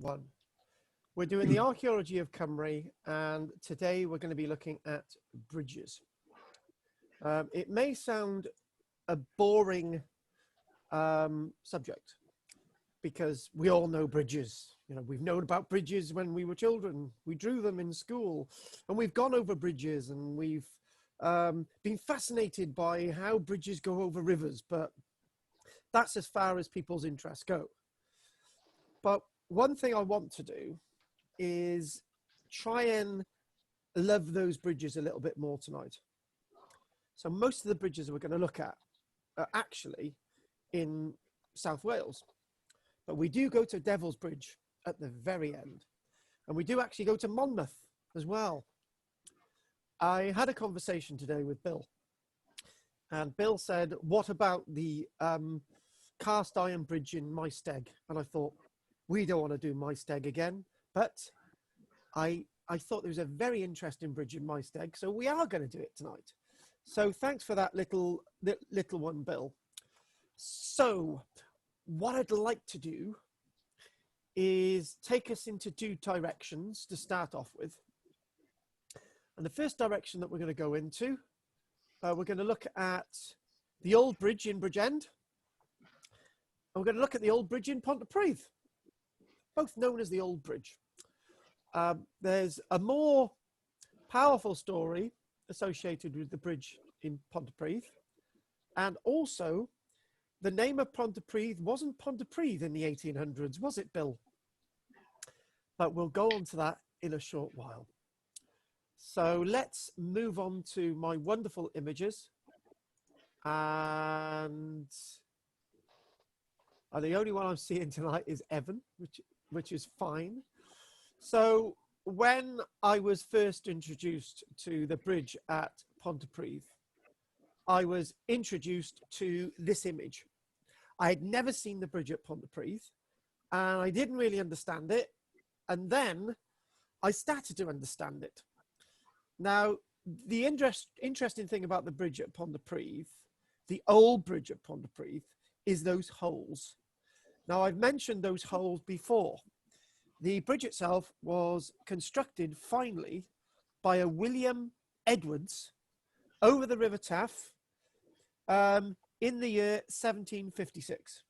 1. We're doing the archaeology of Cymru, and today we're going to be looking at bridges. It may sound a boring subject because we all know bridges. You know, we've known about bridges when we were children. We drew them in school, and we've gone over bridges, and we've been fascinated by how bridges go over rivers, but that's as far as people's interests go. But one thing I want to do is try and love those bridges a little bit more tonight. So most of the bridges we're going to look at are actually in South Wales, but we do go to Devil's Bridge at the very end, and we do actually go to Monmouth as well. I had a conversation today with Bill, and Bill said, what about the cast iron bridge in Maesteg? And I thought, we don't want to do Maesteg again, but I thought there was a very interesting bridge in Maesteg, so we are going to do it tonight. So thanks for that little one, Bill. So what I'd like to do is take us into two directions to start off with. And the first direction that we're going to go into, we're going to look at the old bridge in Bridgend, and we're going to look at the old bridge in Pontypridd, both known as the Old Bridge. There's a more powerful story associated with the bridge in Pontypridd, and also the name of Pontypridd wasn't Pontypridd in the 1800s, was it, Bill? But we'll go on to that in a short while. So let's move on to my wonderful images, and the only one I'm seeing tonight is Evan, which is fine. So when I was first introduced to the bridge at Pontypridd, I was introduced to this image. I had never seen the bridge at Pontypridd, and I didn't really understand it. And then I started to understand it. Now, the interesting thing about the bridge at Pontypridd, the old bridge at Pontypridd, is those holes. Now, I've mentioned those holes before. The bridge itself was constructed finally by a William Edwards over the River Taff in the year 1756.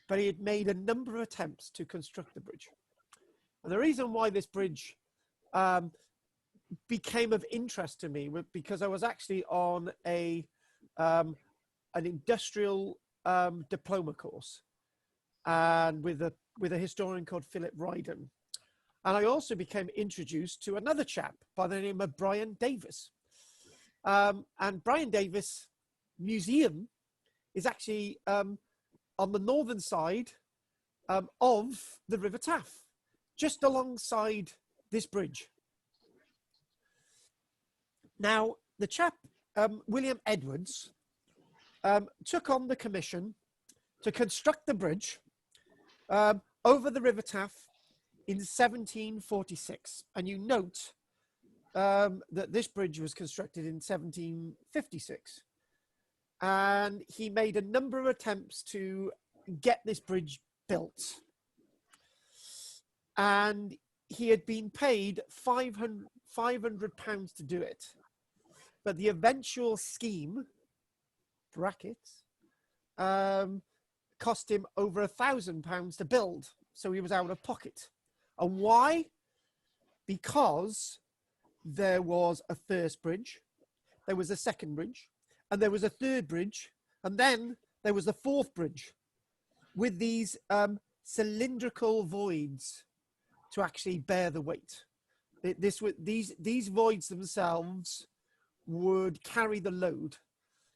But he had made a number of attempts to construct the bridge. And the reason why this bridge became of interest to me was because I was actually on an industrial diploma course, and with a historian called Philip Ryden. And I also became introduced to another chap by the name of Brian Davis. And Brian Davis Museum is actually on the northern side of the River Taff, just alongside this bridge. Now, the chap, William Edwards, took on the commission to construct the bridge over the River Taff in 1746. And you note that this bridge was constructed in 1756. And he made a number of attempts to get this bridge built. And he had been paid £500 to do it. But the eventual scheme, brackets, cost him over £1,000 to build. So he was out of pocket. And why? Because there was a first bridge, there was a second bridge, and there was a third bridge, and then there was a fourth bridge with these cylindrical voids to actually bear the weight. These voids themselves would carry the load.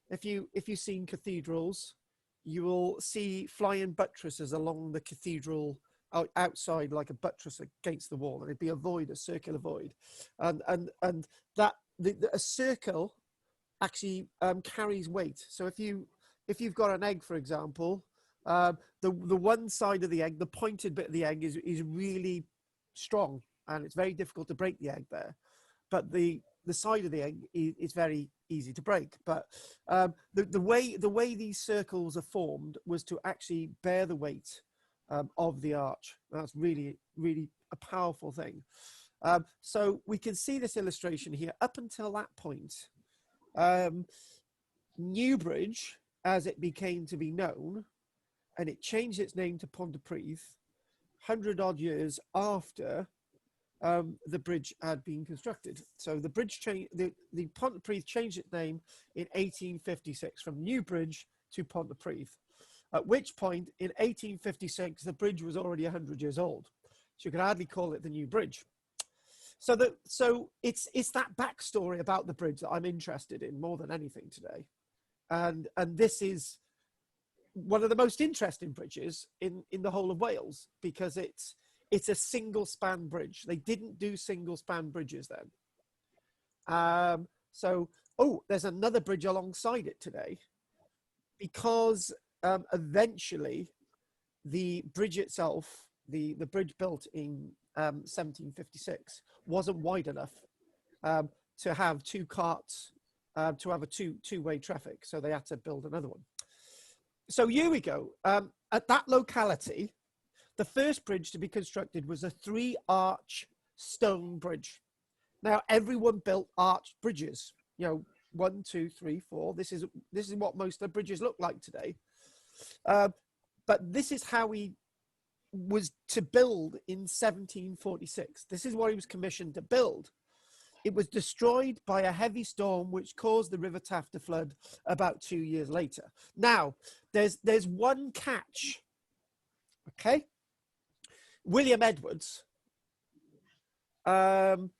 If you've seen cathedrals, you will see flying buttresses along the cathedral outside, like a buttress against the wall, and it'd be a void, a circular void, and that a circle actually carries weight. So if you've got an egg, for example, the one side of the egg, the pointed bit of the egg is really strong, and it's very difficult to break the egg there. But the side of the egg is very easy to break. But the way these circles are formed was to actually bear the weight of the arch. That's really, really a powerful thing. So we can see this illustration here. Up until that point, Newbridge, as it became to be known, and it changed its name to Pontypridd 100 odd years after the bridge had been constructed. So the bridge changed, the Pontypridd changed its name in 1856 from Newbridge to Pontypridd, at which point in 1856 the bridge was already 100 years old. So you could hardly call it the New Bridge. So it's that backstory about the bridge that I'm interested in more than anything today. And this is one of the most interesting bridges in the whole of Wales, because it's a single span bridge. They didn't do single span bridges then. There's another bridge alongside it today, because eventually the bridge itself, the bridge built in 1756, wasn't wide enough to have two carts, to have a two-way traffic. So they had to build another one. So here we go. At that locality, the first bridge to be constructed was a 3-arch stone bridge. Now, everyone built arched bridges, 1, 2, 3, 4. This is what most of the bridges look like today. But this is how he was to build in 1746. This is what he was commissioned to build. It was destroyed by a heavy storm which caused the River Taff to flood about 2 years later. Now, there's one catch, okay? William Edwards was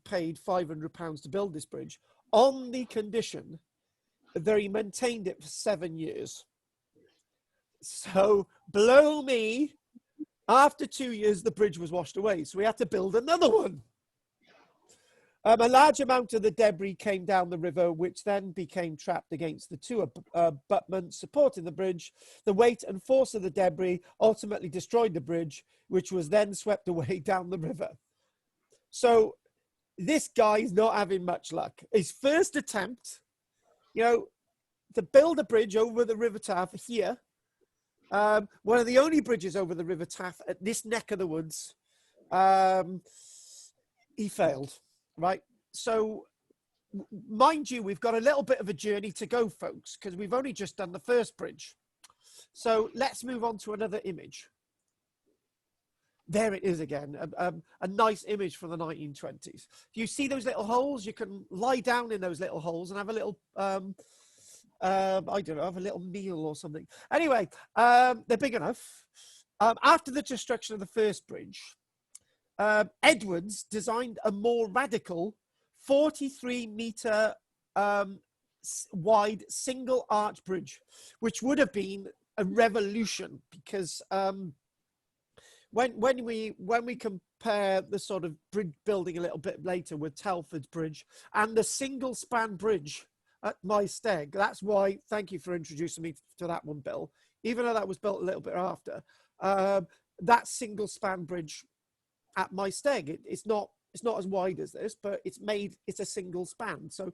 paid £500 to build this bridge on the condition that he maintained it for 7 years. So, blow me, after 2 years, the bridge was washed away. So we had to build another one. A large amount of the debris came down the river, which then became trapped against the two abutments supporting the bridge. The weight and force of the debris ultimately destroyed the bridge, which was then swept away down the river. So this guy's not having much luck. His first attempt, to build a bridge over the River Taff here, one of the only bridges over the River Taff at this neck of the woods, he failed. Right, so mind you, we've got a little bit of a journey to go, folks, because we've only just done the first bridge. So let's move on to another image. There it is again, a nice image from the 1920s. You see those little holes? You can lie down in those little holes and have a little, I don't know, have a little meal or something. Anyway, they're big enough. After the destruction of the first bridge, Edwards designed a more radical 43-meter wide single arch bridge, which would have been a revolution, because when we compare the sort of bridge building a little bit later with Telford's bridge and the single span bridge at Maesteg, that's why, thank you for introducing me to that one, Bill, even though that was built a little bit after, that single span bridge at Maesteg, it's not as wide as this, but it's a single span. So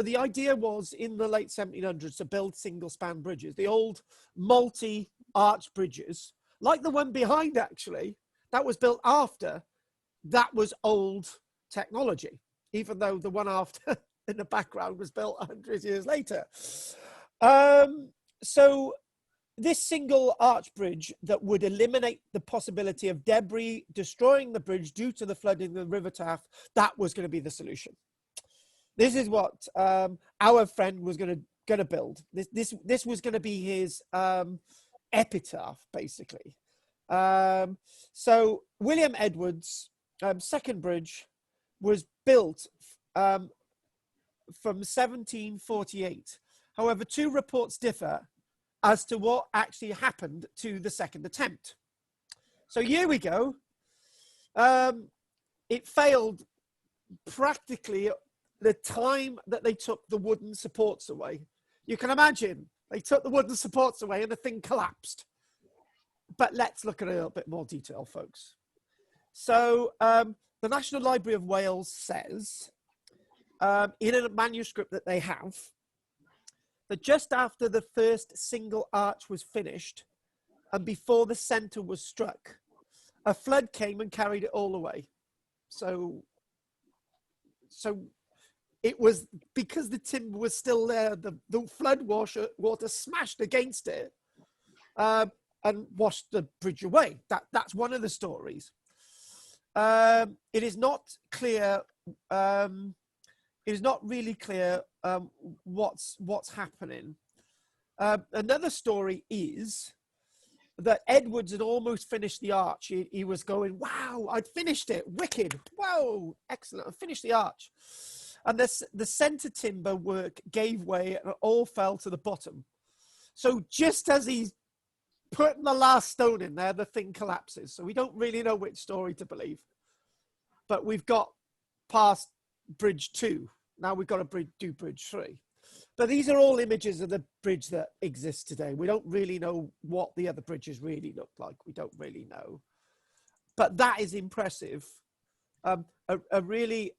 the idea was in the late 1700s to build single span bridges. The old multi-arch bridges, like the one behind actually, that was built after, that was old technology, even though the one after in the background was built 100 years later. So this single arch bridge that would eliminate the possibility of debris destroying the bridge due to the flooding of the River Taff, that was going to be the solution. This is what our friend was going to build. This was going to be his epitaph, basically. So William Edwards' second bridge was built from 1748. However, two reports differ as to what actually happened to the second attempt. So here we go. It failed practically the time that they took the wooden supports away. You can imagine, they took the wooden supports away and the thing collapsed. But let's look at a little bit more detail, folks. So the National Library of Wales says, in a manuscript that they have, that just after the first single arch was finished, and before the center was struck, a flood came and carried it all away. So it was because the timber was still there, the flood water smashed against it and washed the bridge away. That's one of the stories. It is not clear. It is not really clear what's happening. Another story is that Edwards had almost finished the arch. He was going, wow, I'd finished it, wicked, whoa, excellent, I finished the arch. And the center timber work gave way and it all fell to the bottom. So just as he's putting the last stone in there, the thing collapses. So we don't really know which story to believe. But we've got past bridge 2. Now we've got to do bridge 3. But these are all images of the bridge that exists today. We don't really know what the other bridges really look like. We don't really know. But that is impressive. A really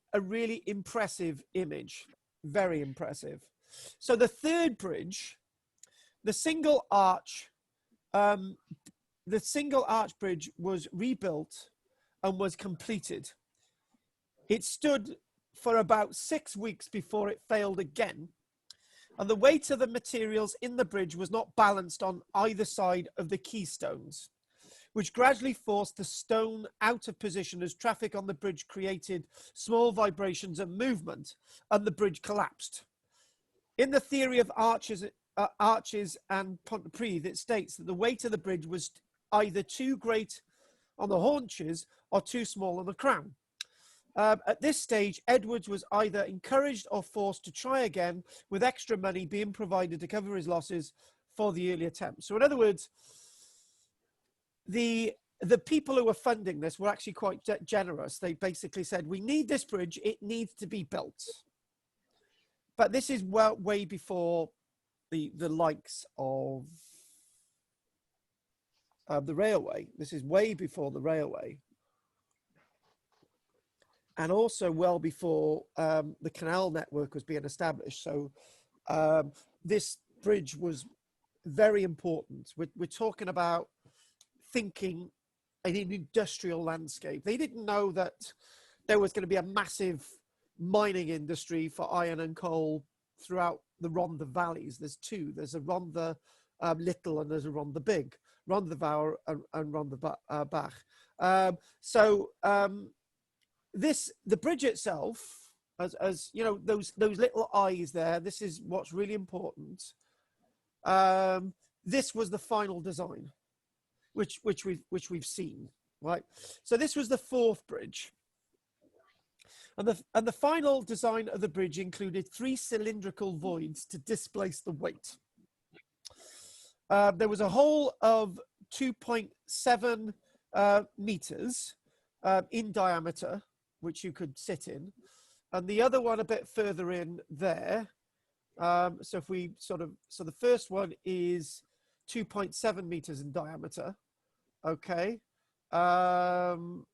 impressive image. Very impressive. So the third bridge, the single arch bridge was rebuilt and was completed. It stood for about 6 weeks before it failed again. And the weight of the materials in the bridge was not balanced on either side of the keystones, which gradually forced the stone out of position as traffic on the bridge created small vibrations and movement, and the bridge collapsed. In the theory of arches and Pottery, it states that the weight of the bridge was either too great on the haunches or too small on the crown. At this stage, Edwards was either encouraged or forced to try again, with extra money being provided to cover his losses for the early attempt. So in other words, the people who were funding this were actually quite generous. They basically said, we need this bridge, it needs to be built. But this is way before the likes of the railway. This is way before the railway. And also well before the canal network was being established. So this bridge was very important. We're talking about thinking in an industrial landscape. They didn't know that there was going to be a massive mining industry for iron and coal throughout the Rhondda valleys. There's two. There's a Rhondda Little and there's a Rhondda Big. Rhondda Fawr and Rhondda Bach. The bridge itself, as you know, those little eyes there, this is what's really important. This was the final design, which we've seen, right? So this was the fourth bridge, and the final design of the bridge included 3 cylindrical voids to displace the weight. There was a hole of 2.7 meters in diameter, which you could sit in, and the other one a bit further in there. So if we so the first one is 2.7 meters in diameter. Okay. So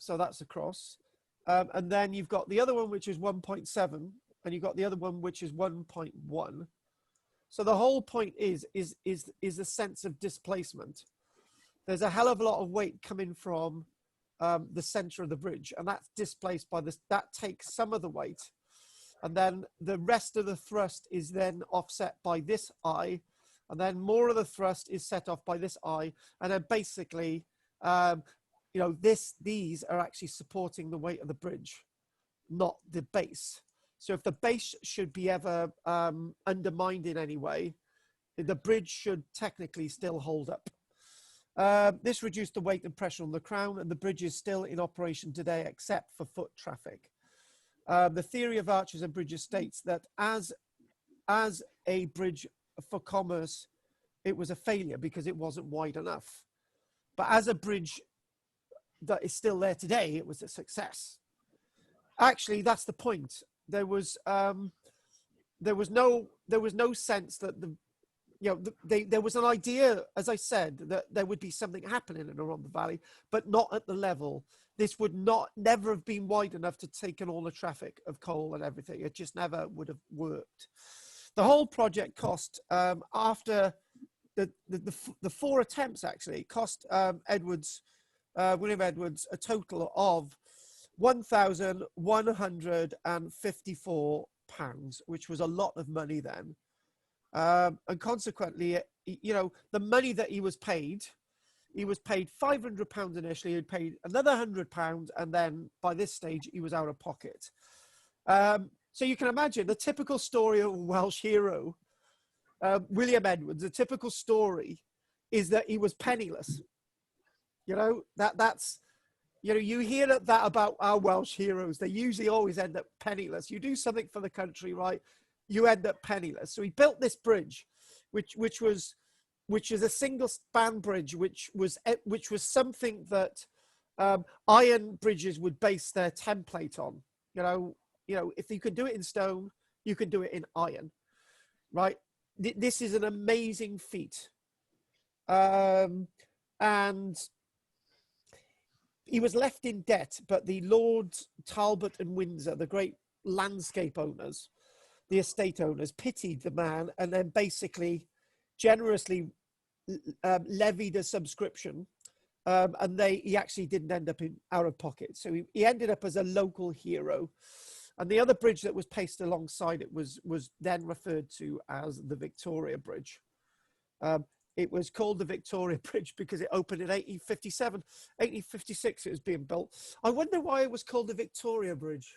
that's across. And then you've got the other one, which is 1.7, and you've got the other one, which is 1.1. So the whole point is a sense of displacement. There's a hell of a lot of weight coming from the center of the bridge, and that's displaced by this. That takes some of the weight, and then the rest of the thrust is then offset by this eye, and then more of the thrust is set off by this eye, and then basically, you know, these are actually supporting the weight of the bridge, not the base. So if the base should be ever undermined in any way, the bridge should technically still hold up. This reduced the weight and pressure on the crown, and the bridge is still in operation today, except for foot traffic. The theory of arches and bridges states that as a bridge for commerce, it was a failure because it wasn't wide enough. But as a bridge that is still there today, it was a success. Actually, that's the point. There was no sense that there was an idea, as I said, that there would be something happening in around the valley, but not at the level. This would never have been wide enough to take in all the traffic of coal and everything. It just never would have worked. The whole project cost, after the four attempts actually cost William Edwards a total of £1,154, which was a lot of money then. And consequently, you know, the money that he was paid £500 initially, he'd paid another £100, and then by this stage, he was out of pocket. So you can imagine the typical story of a Welsh hero, William Edwards, the typical story is that he was penniless. You know, that's, you know, you hear that about our Welsh heroes. They usually always end up penniless. You do something for the country, right? You end up penniless. So he built this bridge, which is a single span bridge, which was something that iron bridges would base their template on. You know, if you could do it in stone, you could do it in iron, right? This is an amazing feat, and he was left in debt, but the Lords Talbot and Windsor, the great landscape owners, the estate owners, pitied the man and then basically generously levied a subscription, and he actually didn't end up out of pocket. So he ended up as a local hero. And the other bridge that was placed alongside it was then referred to as the Victoria Bridge. It was called the Victoria Bridge because it opened in 1857. 1856 it was being built. I wonder why it was called the Victoria Bridge.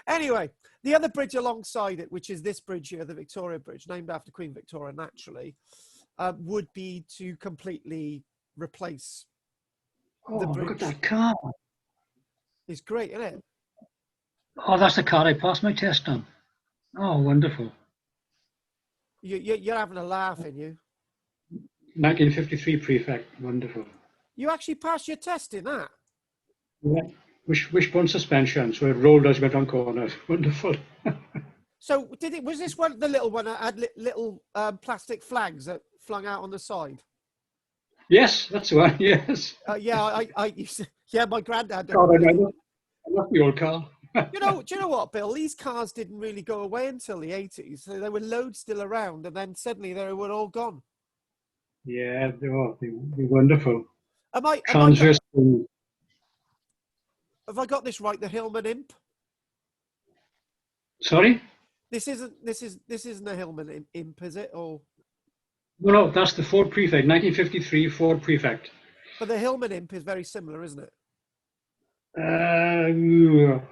Anyway, the other bridge alongside it, which is this bridge here, the Victoria Bridge, named after Queen Victoria naturally, would be to completely replace the bridge. Look at that car. It's great, isn't it? Oh, that's the car I passed my test on. Oh, wonderful. You're having a laugh, aren't you? 1953 prefect, wonderful. You actually passed your test in that? Yeah. Wishbone suspension, so it rolled as it went on corners. Wonderful. So was this one the little one that had little plastic flags that flung out on the side? Yes, that's the one. Yes. Yeah, I used to, yeah, my granddad. God, I love the old car. Do you know what, Bill? These cars didn't really go away until the 80s. So there were loads still around, and then suddenly they were all gone. Yeah, they were wonderful. Have I got this right? The Hillman Imp. Sorry? This isn't a Hillman Imp, is it? Or No, that's the Ford prefect. 1953 Ford prefect. but the Hillman Imp is very similar, isn't it? I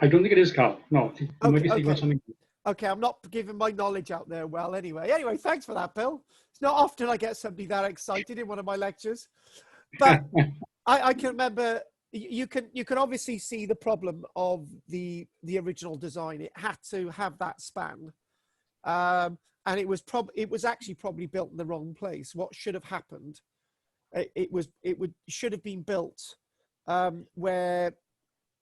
don't think it is, Carl. No, you might be thinking about something. Okay, I'm not giving my knowledge out there well anyway. Thanks for that, Bill. It's not often I get somebody that excited in one of my lectures. But I can remember, you can obviously see the problem of the original design. It had to have that span. And it was actually probably built in the wrong place. What should have happened, should have been built where,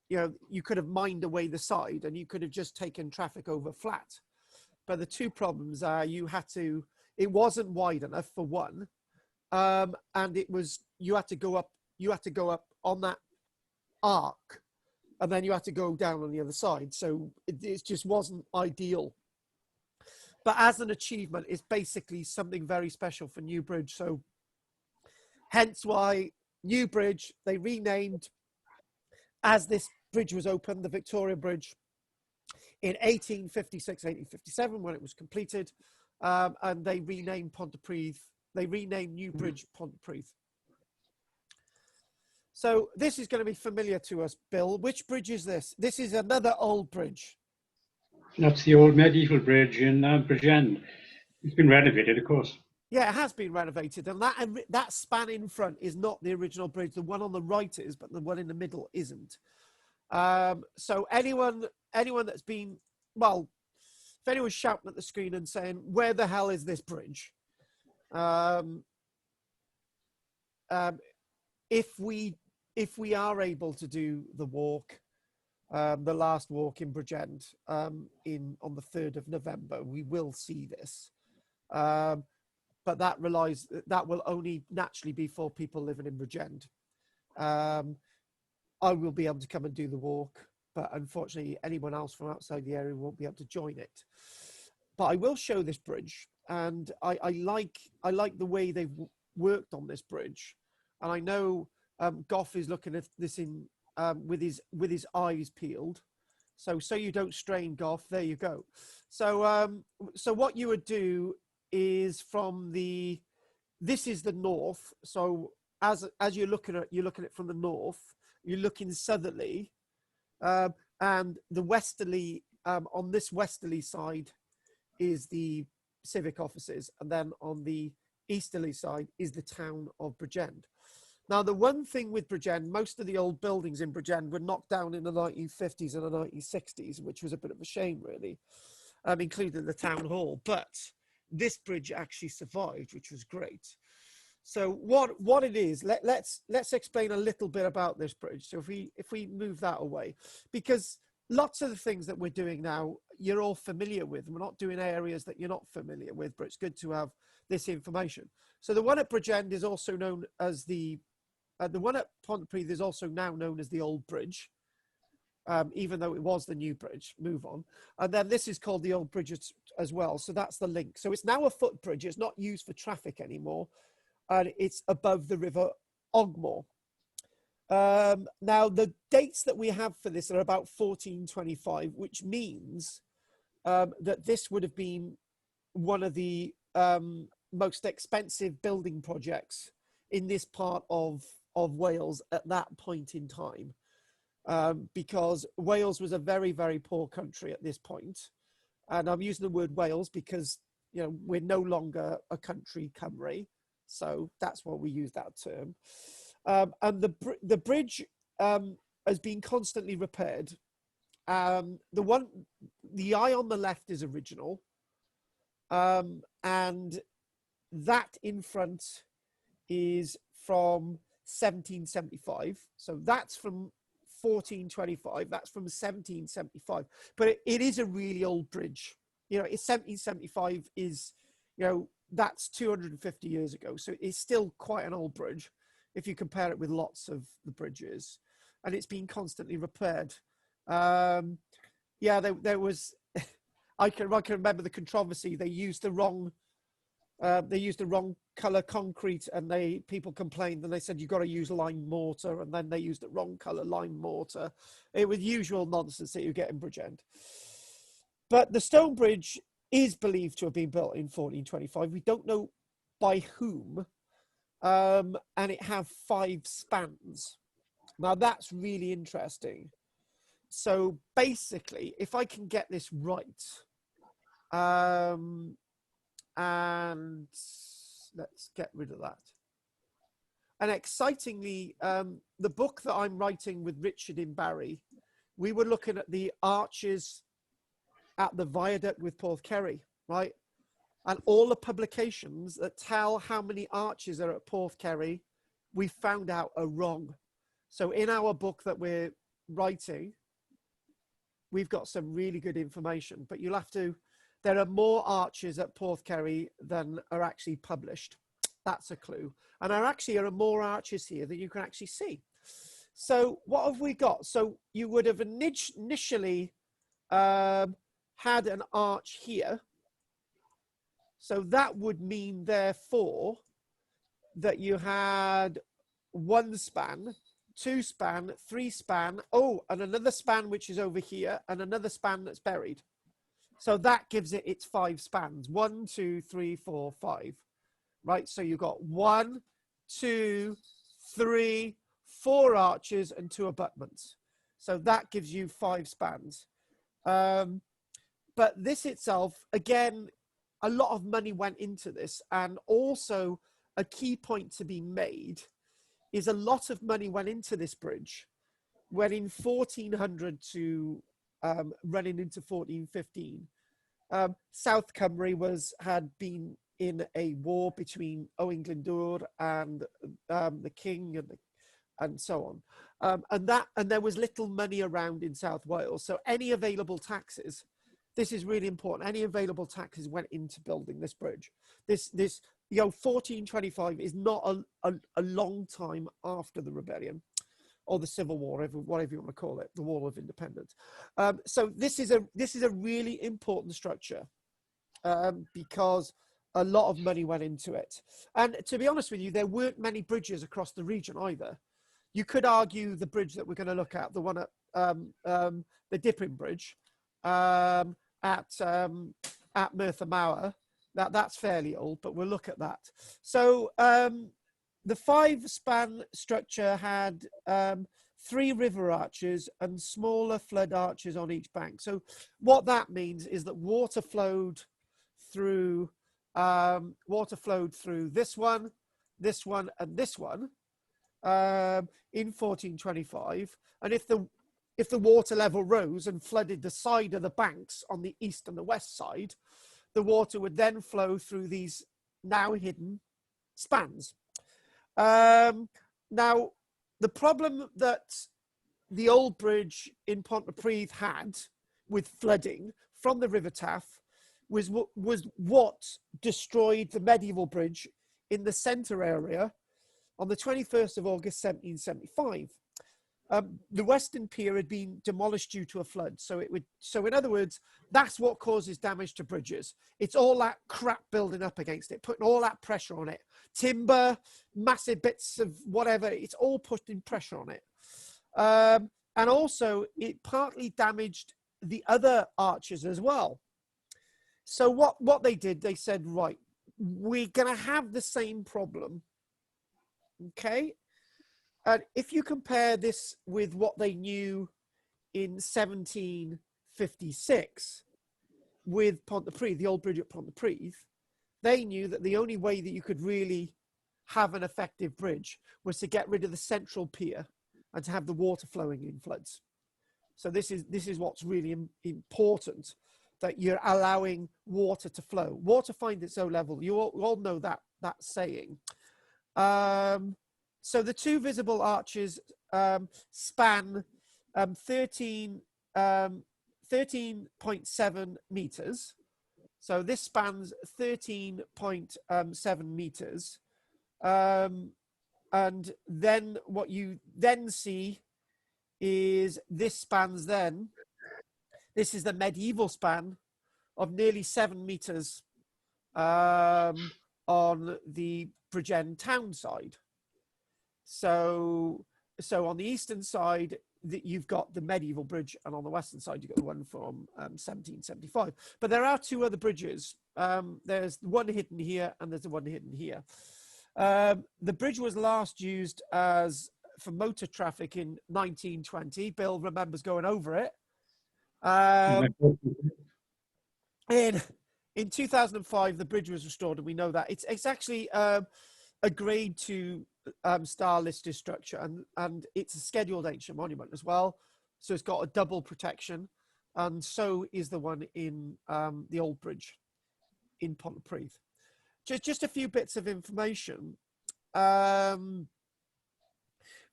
you know, you could have mined away the side and you could have just taken traffic over flat. But the two problems are it wasn't wide enough for one. And you had to go up on that arc, and then you had to go down on the other side. So it just wasn't ideal. But as an achievement, it's basically something very special for Newbridge. So hence why Newbridge, they renamed, as this bridge was opened, the Victoria Bridge, in 1856, 1857, when it was completed, and they renamed Newbridge Pontypridd. So this is going to be familiar to us, Bill. Which bridge is this? This is another old bridge. That's the old medieval bridge in Bridgend. It's been renovated, of course. Yeah, it has been renovated, and that span in front is not the original bridge. The one on the right is, but the one in the middle isn't. So anyone that's been, well, if anyone's shouting at the screen and saying, "Where the hell is this bridge?" If we are able to do the walk, the last walk in Bridgend, on the 3rd of November, we will see this. But that will only naturally be for people living in Bridgend. I will be able to come and do the walk, but unfortunately anyone else from outside the area won't be able to join it. But I will show this bridge. and I like the way they've worked on this bridge, and I know Gough is looking at this in with his eyes peeled. So you don't strain, Gough. There you go. So so what you would do is this is the north. So as you're looking at it from the north, you're looking southerly, and the westerly on this westerly side is the civic offices, and then on the easterly side is the town of Bridgend. Now, the one thing with Bridgend, most of the old buildings in Bridgend were knocked down in the 1950s and the 1960s, which was a bit of a shame, really, including the town hall. But this bridge actually survived, which was great. So what it is, let's explain a little bit about this bridge. So if we move that away, because lots of the things that we're doing now, you're all familiar with. We're not doing areas that you're not familiar with, but it's good to have this information. So the one at Bridgend is also known as the one at Pottery is also now known as the Old Bridge, even though it was the new bridge. Move on. And then this is called the Old Bridge as well. So that's the link. So it's now a footbridge. It's not used for traffic anymore. And it's above the River Ogmore. Now, the dates that we have for this are about 1425, which means that this would have been one of the most expensive building projects in this part of Wales at that point in time, because Wales was a very, very poor country at this point. And I'm using the word Wales because, you know, we're no longer a country, Cymru. So that's why we use that term. And the bridge has been constantly repaired. The eye on the left is original. And that in front is from 1775. So that's from 1425. That's from 1775. But it is a really old bridge. You know, it's 1775 is, you know, that's 250 years ago. So it's still quite an old bridge if you compare it with lots of the bridges. And it's been constantly repaired. Yeah, there was, I can remember the controversy. They used the wrong color concrete, and people complained, and they said you've got to use lime mortar, and then they used the wrong color lime mortar. It was usual nonsense that you get in Bridgend. But the stone bridge is believed to have been built in 1425. We don't know by whom, and it have 5 spans. Now that's really interesting. So basically, if I can get this right, and let's get rid of that. And excitingly, the book that I'm writing with Richard in Barry, we were looking at the arches at the viaduct with Porthkerry, right? And all the publications that tell how many arches are at Porthkerry, we found out are wrong. So in our book that we're writing, we've got some really good information, but you'll have to, there are more arches at Porthkerry than are actually published. That's a clue. And there actually are more arches here that you can actually see. So what have we got? So you would have initially had an arch here. So that would mean, therefore, that you had 1 span, 2 span, 3 span, oh, and another span which is over here, and another span that's buried. So that gives it its 5 spans. 1, 2, 3, 4, 5. Right, so you've got 1, 2, 3, 4 arches and 2 abutments. So that gives you 5 spans. But this itself, again, a lot of money went into this. And also a key point to be made is a lot of money went into this bridge when in 1400 to running into 1415, South Cymru had been in a war between Owain Glyndŵr and the king and so on. And there was little money around in South Wales. So any available taxes, this is really important, any available taxes went into building this bridge. This 1425 is not a long time after the rebellion or the Civil War, whatever you want to call it, the War of Independence. So this is a really important structure because a lot of money went into it. And to be honest with you, there weren't many bridges across the region either. You could argue the bridge that we're going to look at, the one at the Dipping Bridge at Murthamowa, that's fairly old, but we'll look at that. So the 5-span structure had 3 river arches and smaller flood arches on each bank. So what that means is that water flowed through this one, and this one in 1425. And if the water level rose and flooded the side of the banks on the east and the west side, the water would then flow through these now hidden spans. Now, the problem that the old bridge in Pontypridd had with flooding from the River Taff was what destroyed the medieval bridge in the centre area on the 21st of August 1775. The western pier had been demolished due to a flood. So in other words, that's what causes damage to bridges. It's all that crap building up against it, putting all that pressure on it. Timber, massive bits of whatever, it's all putting pressure on it. And also it partly damaged the other arches as well. So what they did, they said, right, we're going to have the same problem. Okay. And if you compare this with what they knew in 1756 with Pontypridd, the old bridge at Pontypridd, they knew that the only way that you could really have an effective bridge was to get rid of the central pier and to have the water flowing in floods. So this is what's really important, that you're allowing water to flow. Water finds its own level. You all know that saying. So the 2 visible arches span 13.7 meters. So this spans 13.7 meters. And then what you then see is this spans then, this is the medieval span of nearly 7 meters on the Bridgend town side. So on the eastern side, you've got the medieval bridge, and on the western side, you've got the one from 1775. But there are 2 other bridges. There's one hidden here, and there's the one hidden here. The bridge was last used for motor traffic in 1920. Bill remembers going over it. In 2005, the bridge was restored, and we know that. It's actually a grade 2 star listed structure, and it's a scheduled ancient monument as well. So it's got a double protection, and so is the one in the old bridge in Pontypridd. Just a few bits of information.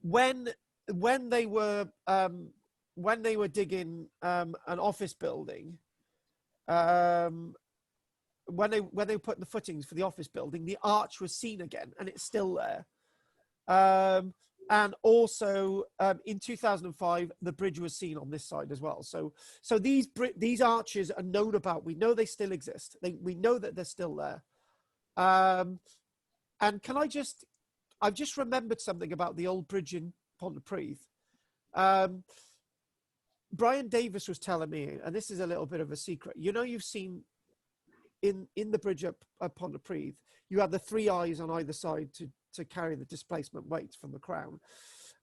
When they were digging an office building, when they were putting the footings for the office building, the arch was seen again, and it's still there. And also in 2005, the bridge was seen on this side as well. So these arches are known about. We know they still exist. We know that they're still there. And I've just remembered something about the old bridge in Pontypridd. Brian Davis was telling me, and this is a little bit of a secret. You know, you've seen in the bridge at Pontypridd, you have the 3 eyes on either side to carry the displacement weight from the crown.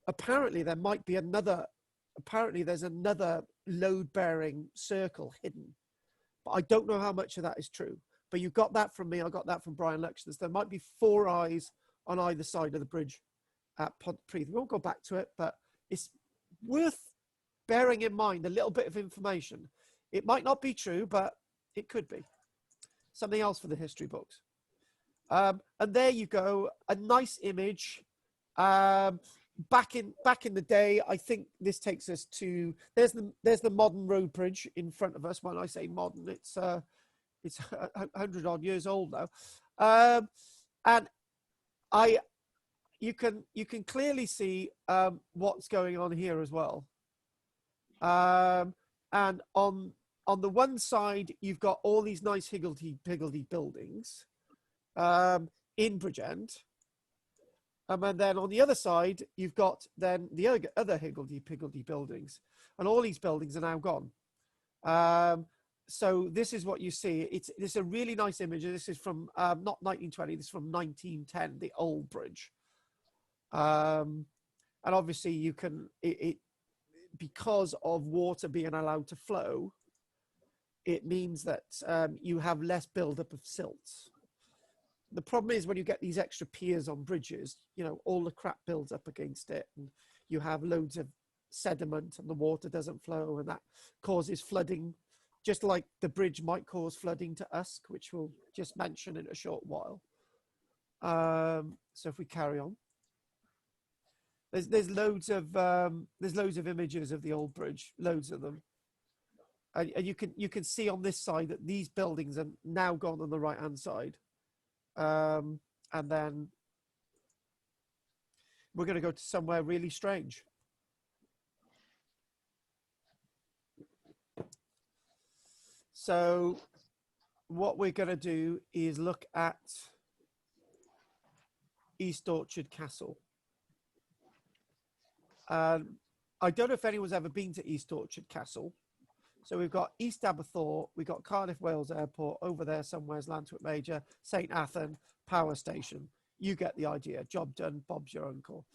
Apparently there's another load-bearing circle hidden, but I don't know how much of that is true. But you got that from me. I got that from Brian Lections. There might be 4 eyes on either side of the bridge at Pontypridd. We won't go back to it, but it's worth bearing in mind a little bit of information. It might not be true, but it could be. Something else for the history books. And there you go, a nice image. Back in the day, I think this takes us to, there's the modern road bridge in front of us. When I say modern, it's 100 odd years old now. And you can clearly see what's going on here as well. And on the one side, you've got all these nice higgledy-piggledy buildings. in Bridgend. And then on the other side, you've got then the other higgledy-piggledy buildings. And all these buildings are now gone. So this is what you see. It's a really nice image. This is from not 1920, this is from 1910, the old bridge. And obviously you can, because of water being allowed to flow, it means that you have less buildup of silts. The problem is when you get these extra piers on bridges, you know, all the crap builds up against it and you have loads of sediment and the water doesn't flow, and that causes flooding, just like the bridge might cause flooding to Usk, which we'll just mention in a short while. So if we carry on, there's loads of images of the old bridge, loads of them, and you can see on this side that these buildings are now gone on the right hand side. And then we're going to go to somewhere really strange. So what we're going to do is look at East Orchard Castle. I don't know if anyone's ever been to East Orchard Castle. So we've got East Aberthaw, we've got Cardiff Wales Airport, over there somewhere's Lantwick Major, St Athan, Power Station. You get the idea. Job done, Bob's your uncle.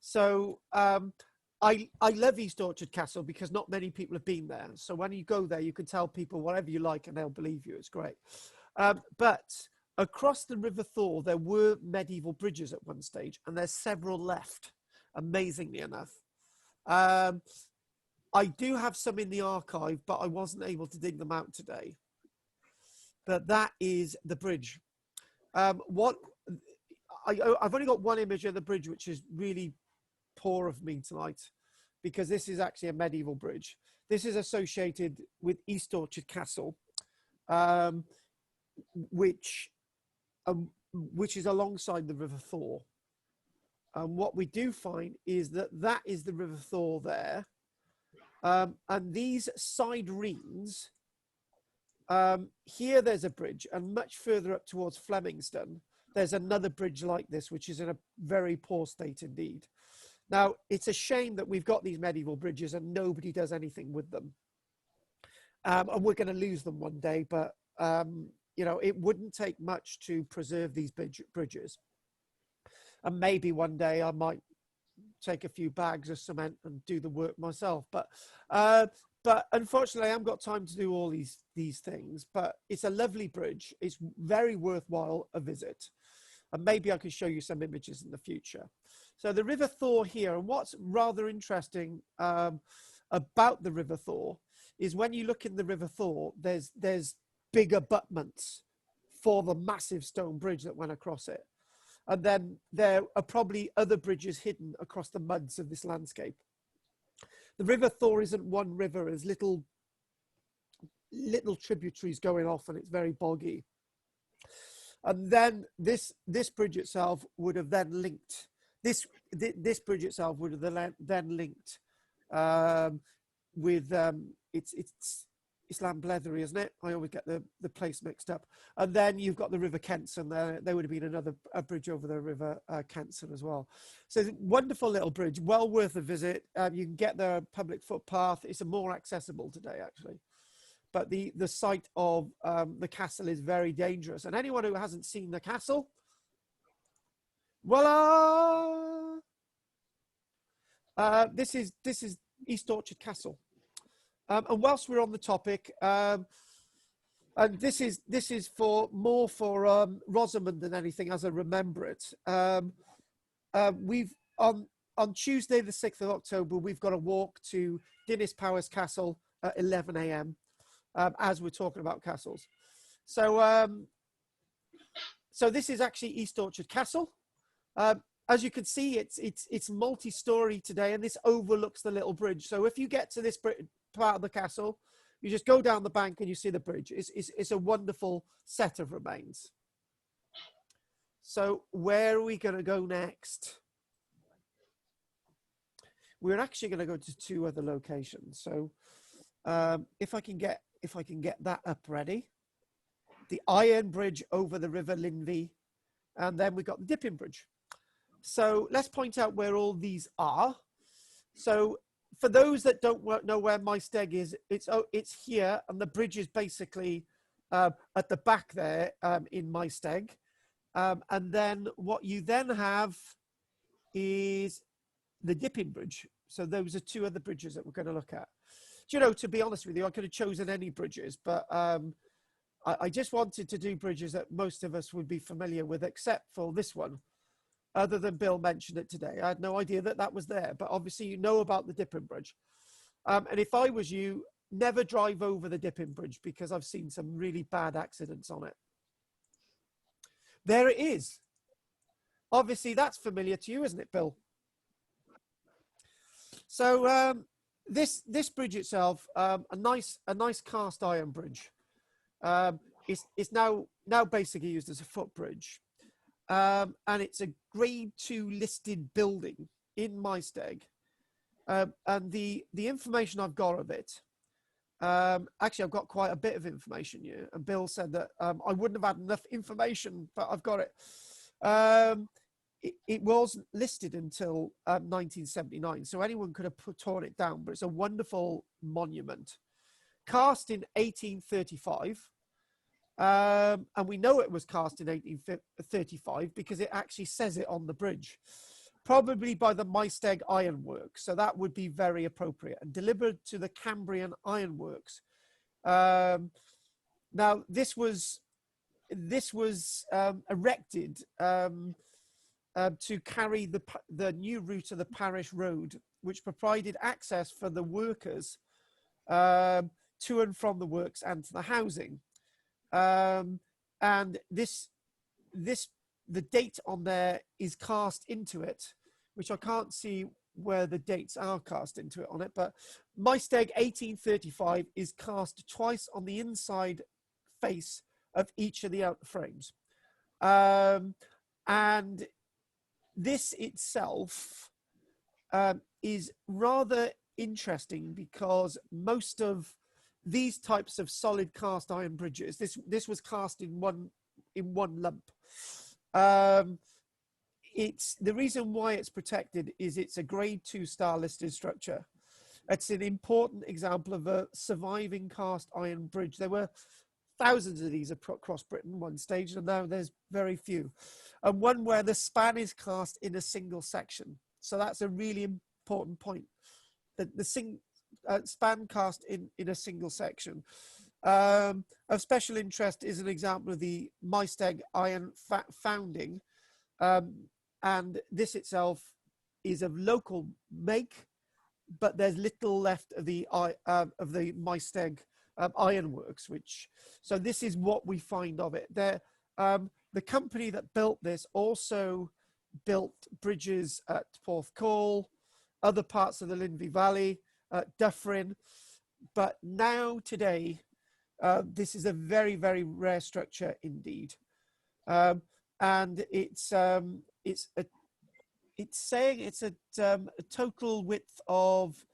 So I love East Orchard Castle because not many people have been there. So when you go there, you can tell people whatever you like and they'll believe you. It's great. But across the River Thaw, there were medieval bridges at one stage, and there's several left, amazingly enough. I do have some in the archive, but I wasn't able to dig them out today. But that is the bridge. I've only got one image of the bridge, which is really poor of me tonight, because this is actually a medieval bridge. This is associated with East Orchard Castle, which is alongside the River Thaw. And what we do find is that is the River Thaw there. And these side reams, here there's a bridge, and much further up towards Flemingston, there's another bridge like this, which is in a very poor state indeed. Now, it's a shame that we've got these medieval bridges and nobody does anything with them. And we're going to lose them one day, but, you know, it wouldn't take much to preserve these bridges. And maybe one day I might take a few bags of cement and do the work myself, but unfortunately I haven't got time to do all these things. But it's a lovely bridge. It's very worthwhile a visit, and maybe I can show you some images in the future. So the River Thaw here, and what's rather interesting about the River Thaw is when you look in the River Thaw, there's big abutments for the massive stone bridge that went across it. And then there are probably other bridges hidden across the muds of this landscape. The River Thaw isn't one river, there's little tributaries going off, and it's very boggy. And then this bridge itself would have then linked, this bridge itself would have then linked with, it's Llanblethery, isn't it? I always get the place mixed up. And then you've got the River Kenson there. There would have been a bridge over the River Kenson as well. So it's a wonderful little bridge, well worth a visit. You can get there public footpath. It's more accessible today, actually. But the site of the castle is very dangerous. And anyone who hasn't seen the castle, voila! This is East Orchard Castle. And whilst we're on the topic, and this is more for Rosamond than anything, as I remember it. We've on Tuesday the 6th of October, we've got a walk to Dinas Powys Castle at 11 a.m. As we're talking about castles. So so this is actually East Orchard Castle. As you can see, it's multi-story today, and this overlooks the little bridge. So if you get to this part of the castle, you just go down the bank and you see the bridge. It's a wonderful set of remains. So where are we going to go next? We're actually going to go to two other locations. So if I can get that up ready, the iron bridge over the River Linvey And then we've got the dipping bridge. So let's point out where all these are. So for those that don't know where my steg is, it's here, and the bridge is basically at the back there in my steg. And then what you then have is the dipping bridge. So those are two other bridges that we're going to look at. You know, to be honest with you, I could have chosen any bridges, but I just wanted to do bridges that most of us would be familiar with, except for this one. Other than Bill mentioned it today, I had no idea that that was there, but obviously you know about the dipping bridge. And if I was you, never drive over the dipping bridge, because I've seen some really bad accidents on it. There it is. Obviously that's familiar to you, isn't it, Bill? So this bridge itself, a nice cast iron bridge. It's now basically used as a footbridge. And it's a grade 2 listed building in my steg. And the information I've got of it, actually I've got quite a bit of information here, and Bill said that I wouldn't have had enough information, but I've got it. It wasn't listed until 1979, so anyone could have torn it down, but it's a wonderful monument. Cast in 1835. And we know it was cast in 1835 because it actually says it on the bridge, probably by the Maesteg Ironworks. So that would be very appropriate, and delivered to the Cambrian Ironworks. Now this was erected to carry the new route of the parish road, which provided access for the workers to and from the works and to the housing. And the date on there is cast into it, which I can't see where the dates are cast into it on it, but Maesteg 1835 is cast twice on the inside face of each of the outer frames. And this itself is rather interesting, because most of these types of solid cast iron bridges, this was cast in one lump. It's the reason why it's protected is it's a grade 2 star listed structure. It's an important example of a surviving cast iron bridge. There were thousands of these across Britain one stage, and now there's very few. And one where the span is cast in a single section. So that's a really important point, that the span cast in a single section. Of special interest is an example of the Maesteg iron founding, and this itself is of local make, but there's little left of the Maesteg ironworks. So this is what we find of it. The company that built this also built bridges at Porthcawl, other parts of the Lindsey Valley, Dyffryn, but now today this is a very, very rare structure indeed, and it's saying it's a total width of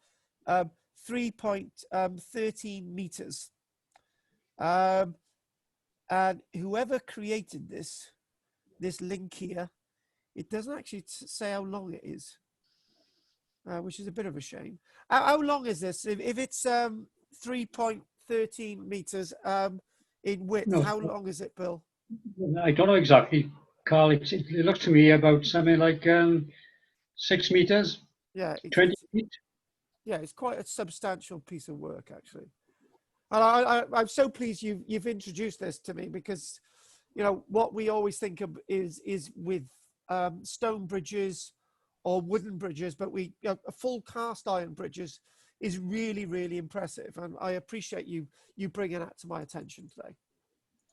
3.13 meters, and whoever created this link here, it doesn't actually say how long it is. Which is a bit of a shame. How long is this? If it's 3.13 meters in width, No, how long is it, Bill? I don't know exactly, Carl. It looks to me about something like 6 meters. Yeah, 20 feet. Yeah, it's quite a substantial piece of work, actually. And I'm so pleased you've introduced this to me, because you know what we always think of is with stone bridges or wooden bridges, but a full cast iron bridges is really, really impressive, and I appreciate you bringing that to my attention today.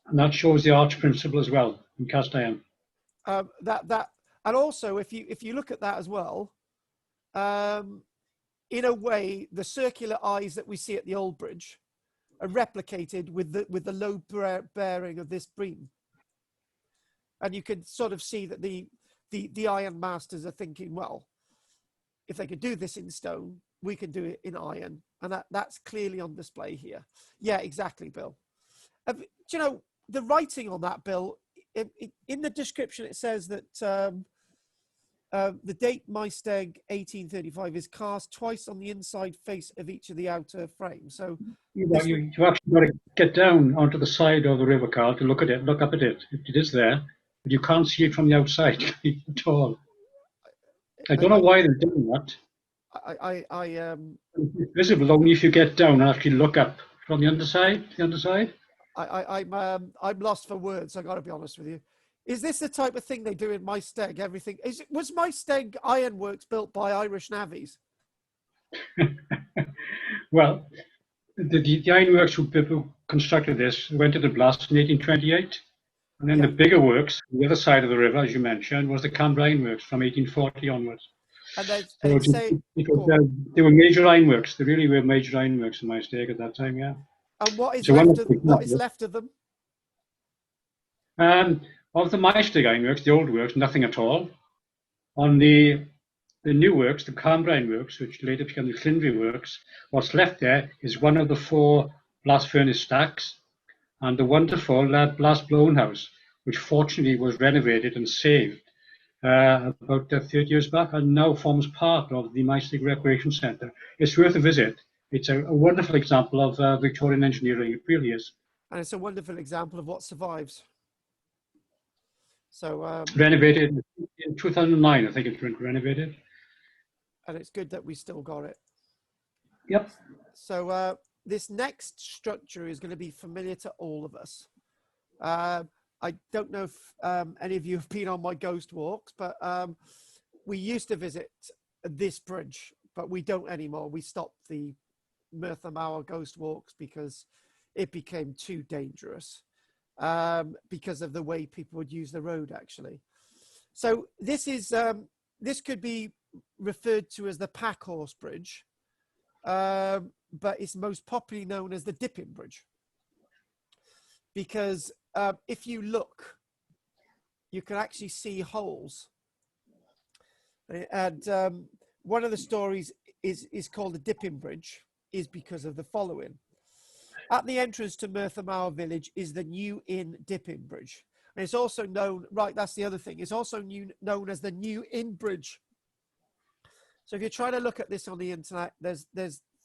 And that shows the arch principle as well in cast iron. And also if you look at that as well, in a way, the circular eyes that we see at the old bridge are replicated with the low bearing of this beam, and you can sort of see that the iron masters are thinking, well, if they could do this in stone, we can do it in iron, and that's clearly on display here. Yeah, exactly, Bill. Do you know the writing on that, Bill? in the description it says that the date Maesteg 1835 is cast twice on the inside face of each of the outer frames. So You actually got to get down onto the side of the river, Carl, to look at it, look up at it. It is there, but you can't see it from the outside at all. I don't know why they've done that. It's visible only if you get down and actually look up from the underside. I'm lost for words. I got to be honest with you. Is this the type of thing they do in Maesteg? Everything was Maesteg ironworks built by Irish navvies? Well, the ironworks who constructed this went into blast in 1828, and then the bigger works, the other side of the river, as you mentioned, was the Cymru ironworks from 1840 onwards. And they were major ironworks. They really were major ironworks in Maesteg at that time, yeah. And what is So left of them? Of the Maesteg ironworks, the old works, nothing at all. On the new works, the Cymru ironworks, which later became the Cymru works, what's left there is one of the 4 blast furnace stacks and the wonderful blast blown house, which fortunately was renovated and saved about 30 years back and now forms part of the Maesteg Recreation Centre. It's worth a visit. It's a wonderful example of Victorian engineering, it really is. And it's a wonderful example of what survives. So renovated in 2009, I think it's been renovated. And it's good that we still got it. Yep. So this next structure is going to be familiar to all of us. I don't know if any of you have been on my ghost walks, but we used to visit this bridge, but we don't anymore. We stopped the Murthamowa ghost walks because it became too dangerous because of the way people would use the road, actually. So this is this could be referred to as the Packhorse Bridge, but it's most popularly known as the Dipping Bridge because if you look, you can actually see holes. And one of the stories is called the Dipping Bridge is because of the following. At the entrance to Murthamowa village is the New Inn Dipping Bridge. And it's also known, right, that's the other thing, it's also known as the New Inn Bridge. So if you try to look at this on the internet, there's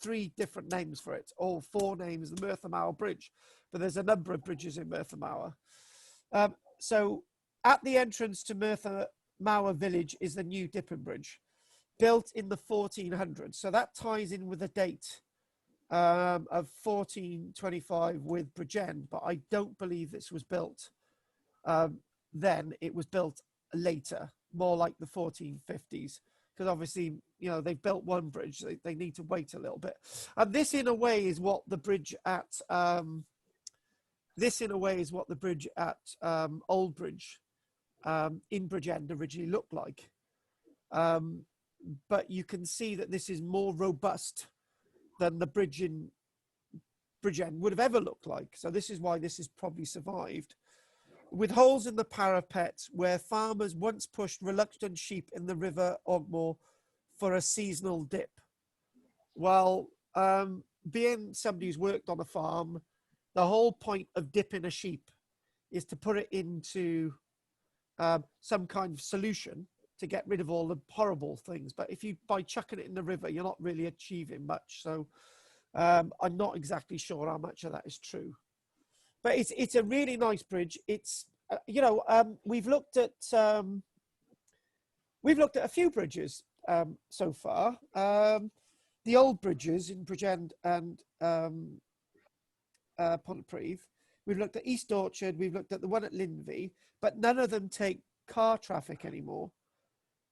3 different names for it, all 4 names, the Murthamowa Bridge, but there's a number of bridges in Murthamowa. So at the entrance to Murthamowa village is the New Dipping Bridge, built in the 1400s. So that ties in with the date of 1425 with Bridgend, but I don't believe this was built then. It was built later, more like the 1450s, because obviously, you know, they've built one bridge, they need to wait a little bit. And this, in a way, is what the bridge at Old Bridge in Bridgend originally looked like. But you can see that this is more robust than the bridge in Bridgend would have ever looked like. So this is why this has probably survived. With holes in the parapet where farmers once pushed reluctant sheep in the river Ogmore for a seasonal dip. Well, being somebody who's worked on a farm, the whole point of dipping a sheep is to put it into some kind of solution to get rid of all the horrible things. But if you, by chucking it in the river, you're not really achieving much. So I'm not exactly sure how much of that is true. But it's a really nice bridge. It's we've looked at a few bridges so far. The old bridges in Bridgend and Pottery. We've looked at East Orchard. We've looked at the one at Linvey, but none of them take car traffic anymore.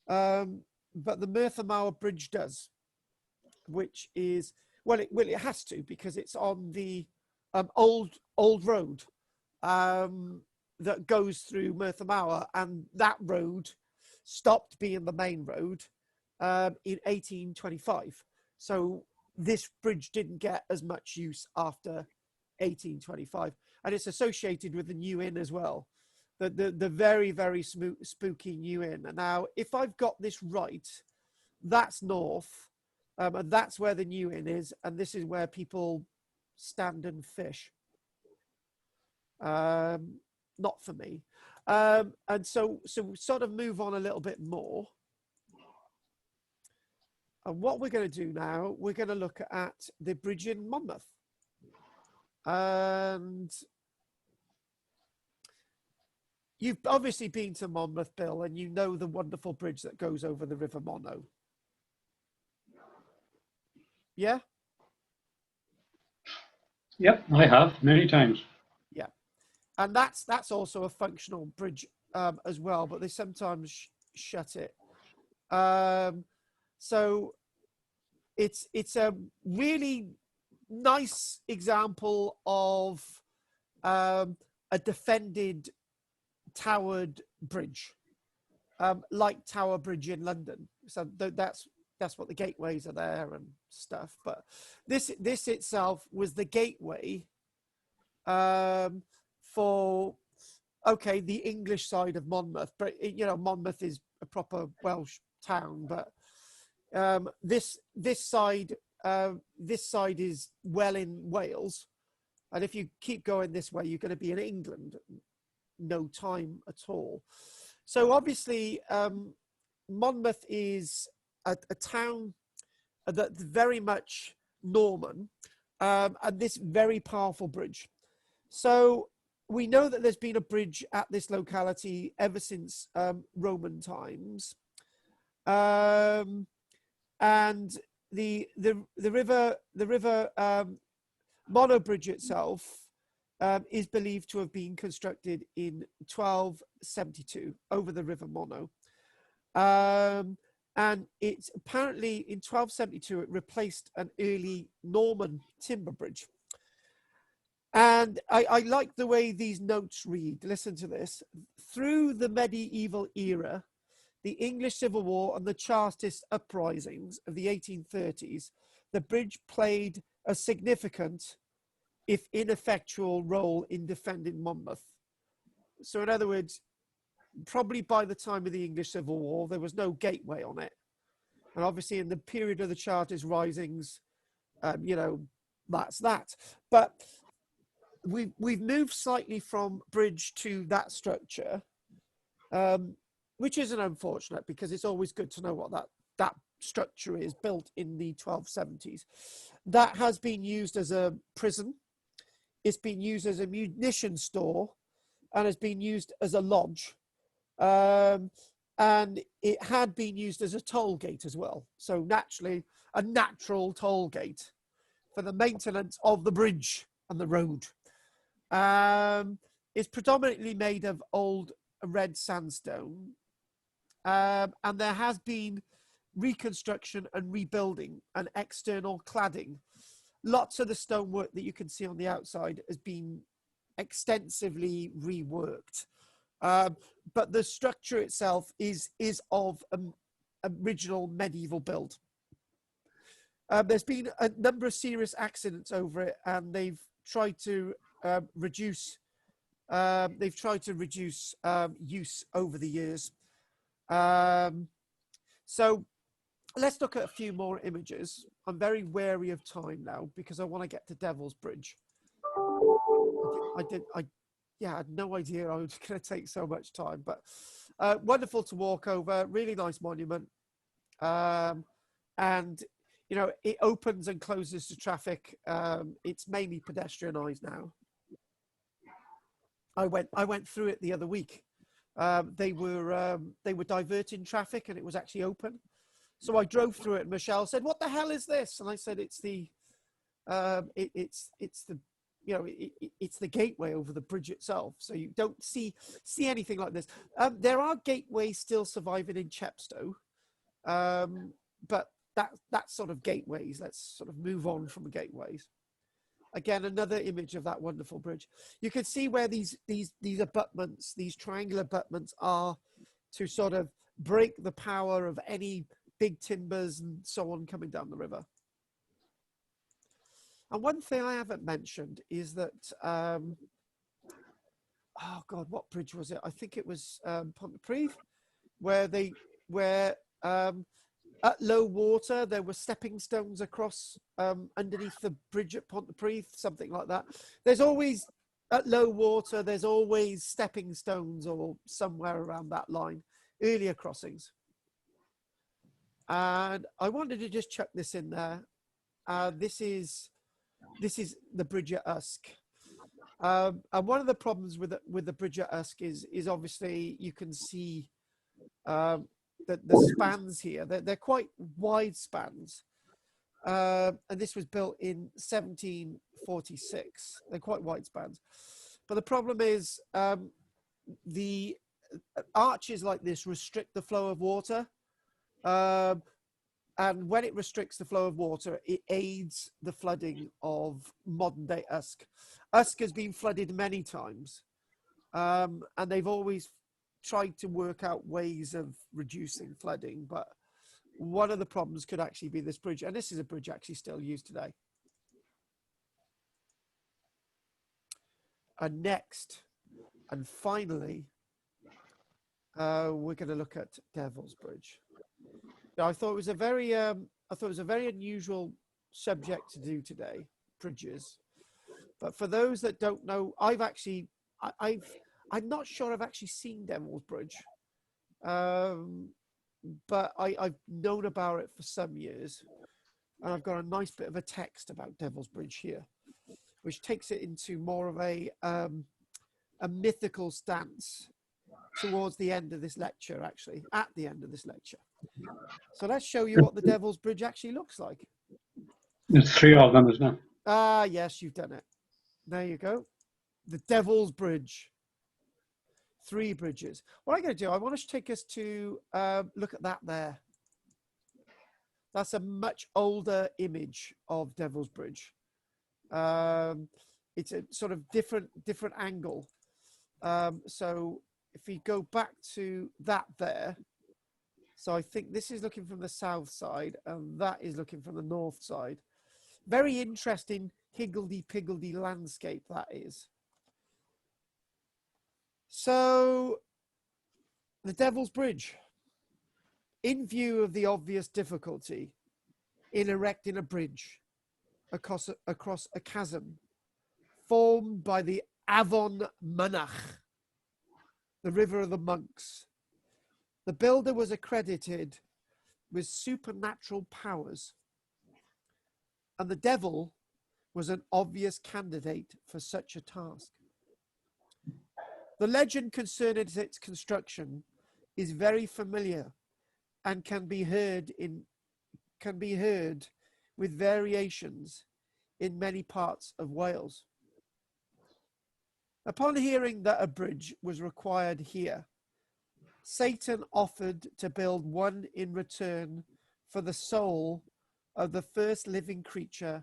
But the Murthamowa Bridge does, which is it has to, because it's on the old road that goes through Murthamowa, and that road stopped being the main road in 1825. So this bridge didn't get as much use after 1825, and it's associated with the New Inn as well, the very, very spooky New Inn. And now, if I've got this right, that's north, and that's where the New Inn is, and this is where people stand and fish. Not for me. And so we sort of move on a little bit more. And what we're going to do now, we're going to look at the bridge in Monmouth. And you've obviously been to Monmouth, Bill, and you know the wonderful bridge that goes over the River Monnow. Yeah? Yep, I have many times. Yeah. And that's also a functional bridge as well, but they sometimes shut it. So it's a really nice example of a defended towered bridge, like Tower Bridge in London. So that's what the gateways are there and stuff. But this itself was the gateway for the English side of Monmouth. But Monmouth is a proper Welsh town, but this side is well in Wales, and if you keep going this way, you're going to be in England. No time at all. So obviously, Monmouth is a town that's very much Norman, and this very powerful bridge. So we know that there's been a bridge at this locality ever since Roman times. And the river Monnow Bridge itself is believed to have been constructed in 1272 over the River Monnow. And it's apparently in 1272 it replaced an early Norman timber bridge. And I like the way these notes read. Listen to this. Through the medieval era, the English Civil War and the Chartist uprisings of the 1830s, the bridge played a significant, if ineffectual, role in defending Monmouth. So in other words, probably by the time of the English Civil War, there was no gateway on it. And obviously in the period of the Chartist risings, that's that. But we've moved slightly from bridge to that structure, which isn't unfortunate because it's always good to know what that structure is, built in the 1270s. That has been used as a prison. It's been used as a munition store and has been used as a lodge. And it had been used as a toll gate as well. So naturally, a natural toll gate for the maintenance of the bridge and the road. It's predominantly made of old red sandstone. And there has been reconstruction and rebuilding and external cladding. Lots of the stonework that you can see on the outside has been extensively reworked. But the structure itself is of original medieval build. There's been a number of serious accidents over it, and they've tried to reduce use over the years. So let's look at a few more images. I'm very wary of time now because I want to get to Devil's Bridge. I had no idea I was going to take so much time, but wonderful to walk over, really nice monument. And, it opens and closes to traffic. It's mainly pedestrianised now. I went through it the other week. They were diverting traffic and it was actually open. So I drove through it and Michelle said, "What the hell is this?" And I said, "It's the it's the gateway over the bridge itself. So you don't see anything like this." There are gateways still surviving in Chepstow, but that's sort of gateways. Let's sort of move on from gateways. Again, another image of that wonderful bridge. You can see where these abutments, these triangular abutments, are to sort of break the power of any big timbers and so on coming down the river. And one thing I haven't mentioned is that, oh God, what bridge was it? I think it was Pottery, where at low water, there were stepping stones across underneath the bridge at Pontypridd, something like that. There's always at low water, there's always stepping stones or somewhere around that line, earlier crossings. And I wanted to just chuck this in there. This is the bridge at Usk. And one of the problems with the bridge at Usk is obviously you can see the spans here. They're quite wide spans. And this was built in 1746. They're quite wide spans. But the problem is the arches like this restrict the flow of water. And when it restricts the flow of water, it aids the flooding of modern day Usk. Usk has been flooded many times. And they've always tried to work out ways of reducing flooding, but one of the problems could actually be this bridge. And this is a bridge actually still used today. And next, and finally, we're going to look at Devil's Bridge. Now, I thought it was a very unusual subject to do today, bridges. But for those that don't know, I'm not sure I've actually seen Devil's Bridge. But I've known about it for some years, and I've got a nice bit of a text about Devil's Bridge here, which takes it into more of a mythical stance towards the end of this lecture, actually, at the end of this lecture. So let's show you what the Devil's Bridge actually looks like. There's 3 of them, isn't there? Ah, yes, you've done it. There you go. The Devil's Bridge. 3 bridges. What I'm going to do, I want to take us to look at that there. That's a much older image of Devil's Bridge. It's a sort of different angle. So if we go back to that there, so I think this is looking from the south side, and that is looking from the north side. Very interesting higgledy-piggledy landscape that is. So, the Devil's Bridge. In view of the obvious difficulty in erecting a bridge across a chasm formed by the Afon Mynach, the river of the monks, the builder was accredited with supernatural powers, and the devil was an obvious candidate for such a task. The legend concerning its construction is very familiar and can be heard with variations in many parts of Wales. Upon hearing that a bridge was required here, Satan offered to build one in return for the soul of the first living creature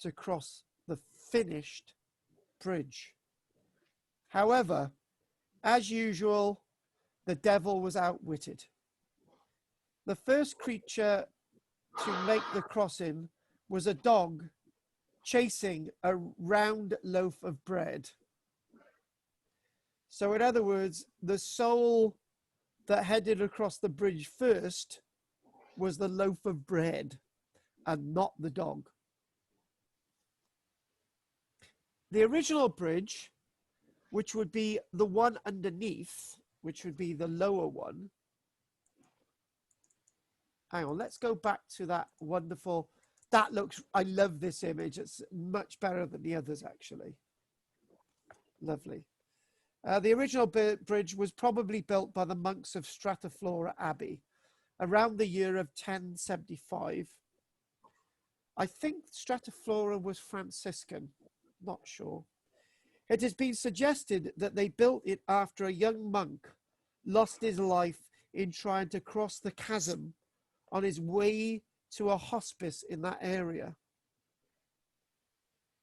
to cross the finished bridge. However, as usual, the devil was outwitted. The first creature to make the crossing was a dog chasing a round loaf of bread. So in other words, the soul that headed across the bridge first was the loaf of bread and not the dog. The original bridge, which would be the one underneath, which would be the lower one. Hang on, let's go back to that wonderful, that looks, I love this image. It's much better than the others, actually. Lovely. The original bridge was probably built by the monks of Strataflora Abbey around the year of 1075. I think Strataflora was Franciscan, not sure. It has been suggested that they built it after a young monk lost his life in trying to cross the chasm on his way to a hospice in that area.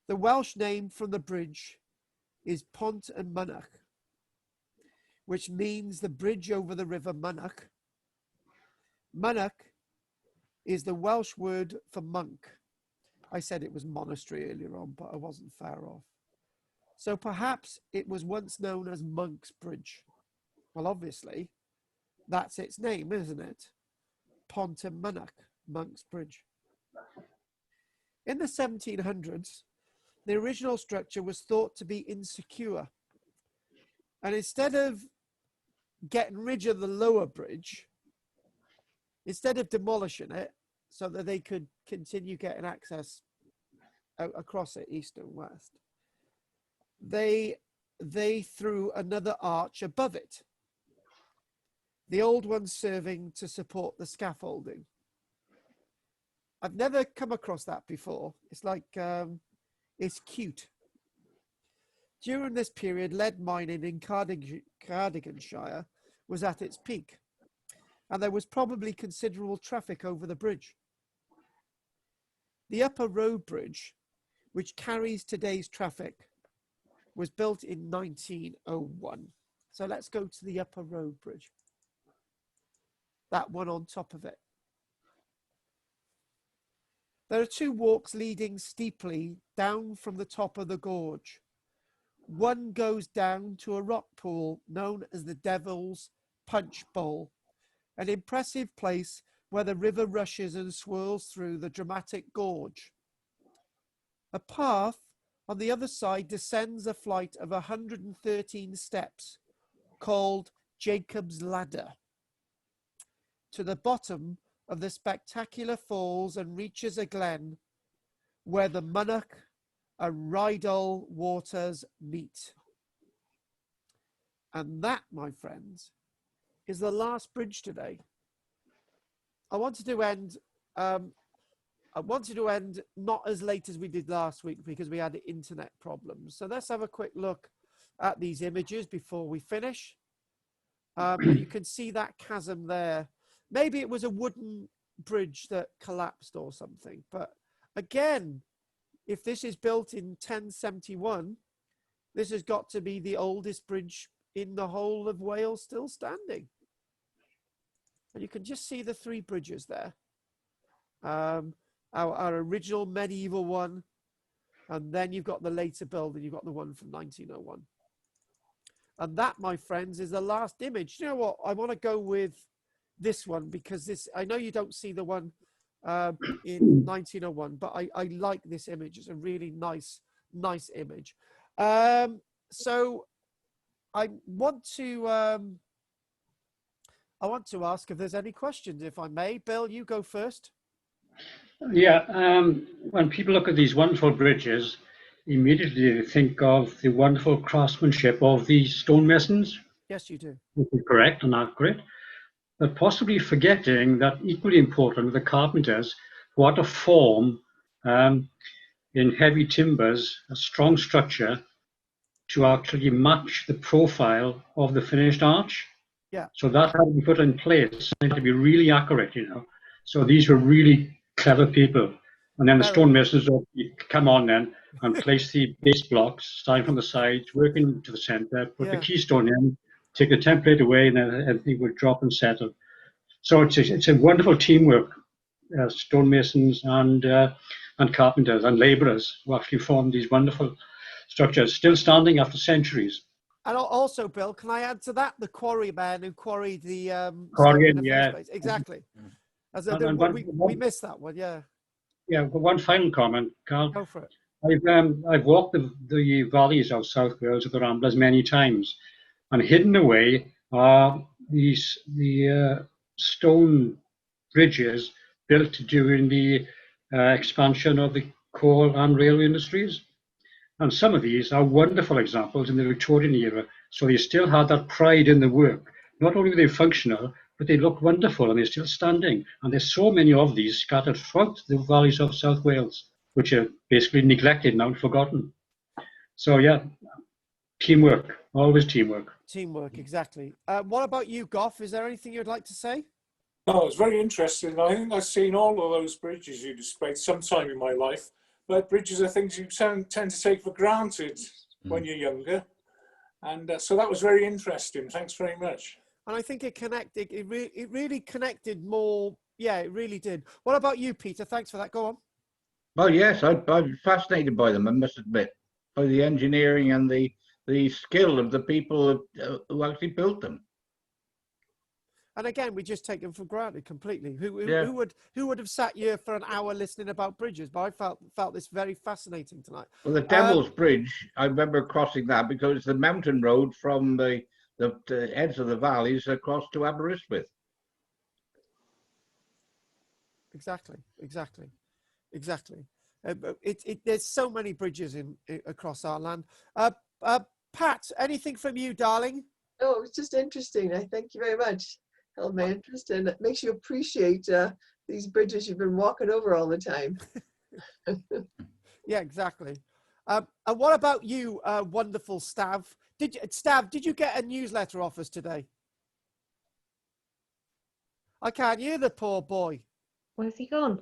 The Welsh name from the bridge is Pont y Mynach, which means the bridge over the river Mynach. Mynach is the Welsh word for monk. I said it was monastery earlier on, but I wasn't far off. So perhaps it was once known as Monk's Bridge. Well, obviously, that's its name, isn't it? Pont y Mynach, Monk's Bridge. In the 1700s, the original structure was thought to be insecure. And instead of getting rid of the lower bridge, instead of demolishing it so that they could continue getting access across it, east and west, they threw another arch above it. The old one serving to support the scaffolding. I've never come across that before. It's like, it's cute. During this period, lead mining in Cardiganshire was at its peak, and there was probably considerable traffic over the bridge. The Upper Road Bridge, which carries today's traffic, was built in 1901. So let's go to the Upper Road Bridge. That one on top of it. There are two walks leading steeply down from the top of the gorge. One goes down to a rock pool known as the Devil's Punch Bowl, an impressive place where the river rushes and swirls through the dramatic gorge. A path on the other side descends a flight of 113 steps called Jacob's Ladder to the bottom of the spectacular falls and reaches a glen where the Monmouth and Rydal waters meet. And that, my friends, is the last bridge today. I wanted to end not as late as we did last week because we had internet problems. So let's have a quick look at these images before we finish. You can see that chasm there. Maybe it was a wooden bridge that collapsed or something. But again, if this is built in 1071, this has got to be the oldest bridge in the whole of Wales still standing. And you can just see the three bridges there. Our original medieval one, and then you've got the later build, and you've got the one from 1901. And that, my friends, is the last image. You know what? I want to go with this one because this, I know you don't see the one in 1901, but I like this image. It's a really nice image. So I want to ask if there's any questions, if I may. Bill, you go first. Yeah, when people look at these wonderful bridges, immediately they think of the wonderful craftsmanship of the stonemasons. Yes, you do. Which is correct and accurate, but possibly forgetting that equally important with the carpenters who had to form in heavy timbers a strong structure to actually match the profile of the finished arch. Yeah. So that had to be put in place and to be really accurate, you know. So these were really clever people. And then the stonemasons would come on then and place the base blocks, starting from the sides, working to the center, put the keystone in, take the template away, and then everything would drop and settle. So it's a wonderful teamwork, stonemasons and carpenters and labourers who actually formed these wonderful structures, still standing after centuries. And also, Bill, can I add to that? The quarryman who quarried the Quarry, stone in the first place. Exactly. We missed that one, yeah. Yeah, one final comment, Carl. Go for it. I've walked the valleys of South Wales with the Ramblers many times, and hidden away are the stone bridges built during the expansion of the coal and railway industries. And some of these are wonderful examples in the Victorian era. So they still had that pride in the work. Not only were they functional, but they look wonderful and they're still standing. And there's so many of these scattered throughout the valleys of South Wales, which are basically neglected now and forgotten. So yeah, teamwork, always teamwork. Teamwork, exactly. What about you, Goff? Is there anything you'd like to say? Oh, it's very interesting. I think I've seen all of those bridges you displayed sometime in my life. But bridges are things you tend to take for granted when you're younger. And so that was very interesting. Thanks very much. And I think it connected, it really connected more. Yeah, it really did. What about you, Peter? Thanks for that. Go on. Well, yes, I'm fascinated by them, I must admit, by the engineering and the skill of the people who actually built them. And again, we just take them for granted completely. Yeah. Who would have sat here for an hour listening about bridges? But I felt this very fascinating tonight. Well, the Devil's Bridge, I remember crossing that because it's the mountain road from the ends of the valleys across to Aberystwyth. Exactly. There's so many bridges across our land. Pat, anything from you, darling? Oh, it was just interesting. I thank you very much. Held my interest, and it makes you appreciate these bridges you've been walking over all the time. Yeah, exactly. And what about you, wonderful Stav? Did you get a newsletter off us today? I can't hear the poor boy. Where's he gone?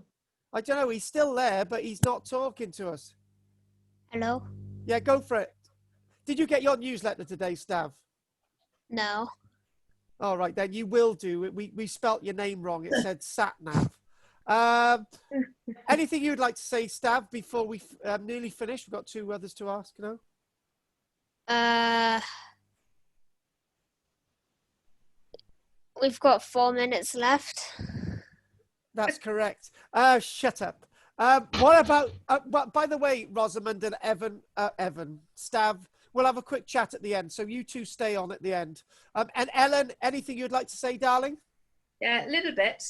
I don't know. He's still there, but he's not talking to us. Hello? Yeah, go for it. Did you get your newsletter today, Stav? No. All right, then you will do. We spelt your name wrong. It said Satnav. Anything you'd like to say, Stav, before we nearly finish? We've got 2 others to ask now. We've got 4 minutes left. That's correct. Shut up. What about, by the way, Rosamond and Evan, Stav, we'll have a quick chat at the end. So you two stay on at the end. And Ellen, anything you'd like to say, darling? Yeah, a little bit.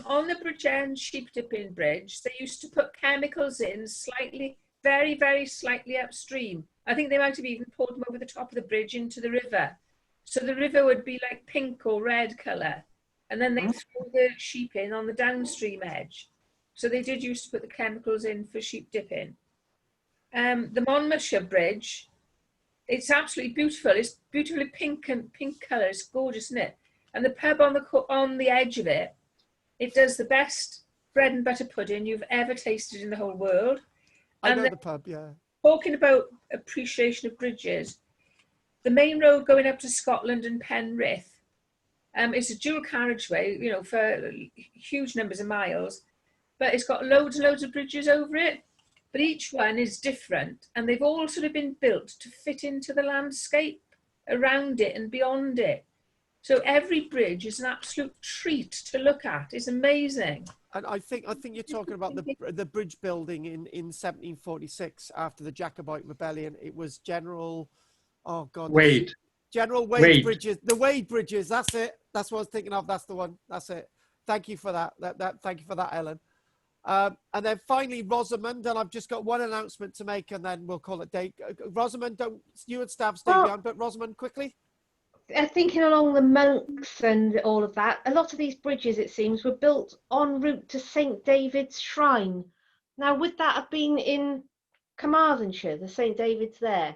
On the Bridgend sheep dipping bridge, they used to put chemicals in slightly, very, very slightly upstream. I think they might have even poured them over the top of the bridge into the river. So the river would be like pink or red colour. And then they throw the sheep in on the downstream edge. So they did used to put the chemicals in for sheep dipping. The Monmouthshire Bridge, it's absolutely beautiful. It's beautifully pink colour. It's gorgeous, isn't it? And the pub on the edge of it, it does the best bread and butter pudding you've ever tasted in the whole world. I And know the pub, yeah. Talking about appreciation of bridges, the main road going up to Scotland and Penrith, it's a dual carriageway, you know, for huge numbers of miles, but it's got loads and loads of bridges over it. But each one is different, and they've all sort of been built to fit into the landscape around it and beyond it. So every bridge is an absolute treat to look at. It's amazing. And I think you're talking about the bridge building in 1746 after the Jacobite Rebellion. It was General Wade Bridges. The Wade Bridges. That's it. That's what I was thinking of. That's the one. That's it. Thank you for that. Thank you for that, Ellen. And then finally, Rosamond, and I've just got one announcement to make, and then we'll call it day. Rosamond, don't you and Stav stay behind, but Rosamond, quickly. Thinking along the monks and all of that, a lot of these bridges, it seems, were built en route to St. David's Shrine. Now, would that have been in Carmarthenshire, the St. David's there?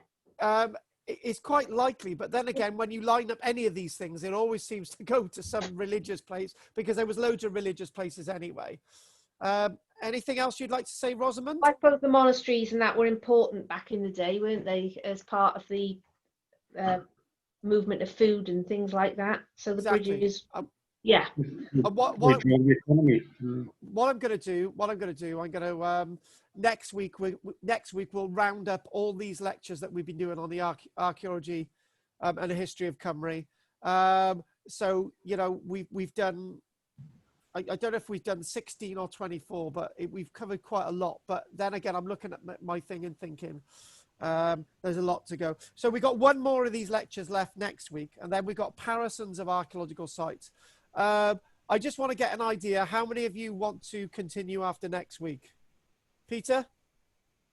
It's quite likely, but then again, when you line up any of these things, it always seems to go to some religious place, because there was loads of religious places anyway. Anything else you'd like to say, Rosamond? I suppose the monasteries and that were important back in the day, weren't they, as part of the movement of food and things like that? So the bridges, yeah. What I'm going to do, next week we'll round up all these lectures that we've been doing on the archaeology and the history of Cymru. So, you know, we've done, I don't know if we've done 16 or 24, but we've covered quite a lot. But then again, I'm looking at my thing and thinking there's a lot to go. So we got one more of these lectures left next week, and then we got comparisons of archaeological sites. I just want to get an idea. How many of you want to continue after next week? Peter?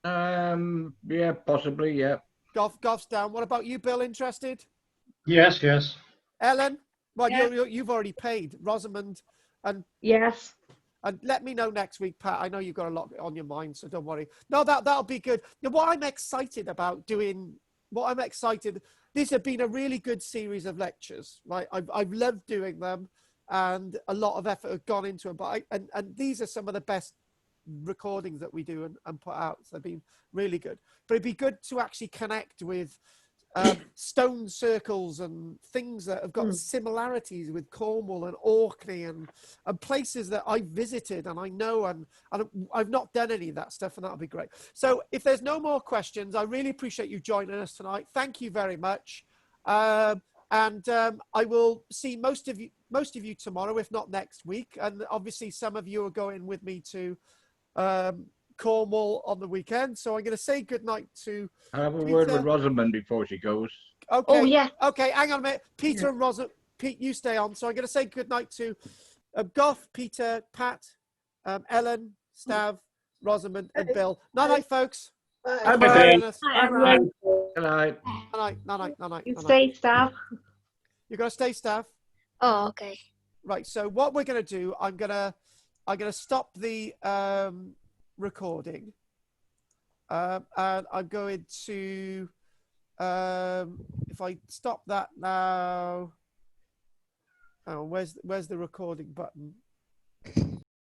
Yeah, possibly, yeah. Goff's down. What about you, Bill? Interested? Yes. Ellen? Well, Yeah. you've already paid. Rosamond? And yes. And let me know next week, Pat. I know you've got a lot on your mind, so don't worry. No, that'll be good. Now, what I'm excited about doing, these have been a really good series of lectures, right? I've loved doing them, and a lot of effort has gone into them. But and these are some of the best recordings that we do and put out. So they've been really good. But it'd be good to actually connect with stone circles and things that have got similarities with Cornwall and Orkney and places that I visited and I know, and I've not done any of that stuff, and that'll be great. So if there's no more questions, I really appreciate you joining us tonight. Thank you very much. And I will see most of you. most of you tomorrow, if not next week. And obviously some of you are going with me to Cornwall on the weekend. So I'm going to say goodnight to I'll have a Peter. word with Rosamond before she goes. Okay. Oh, yeah. Okay, hang on a minute. Peter and Rosa, Pete, you stay on. So I'm going to say goodnight to Gough, Peter, Pat, Ellen, Stav, Rosamond, and Bill. Night-night, folks. Bye. Bye. Good night. Night-night, night-night, night-night. You stay, staff. You're going to stay, Stav? Oh, okay. Right, so what we're going to do, I'm going to stop the recording. And I'm going to, if I stop that now, oh, where's the recording button?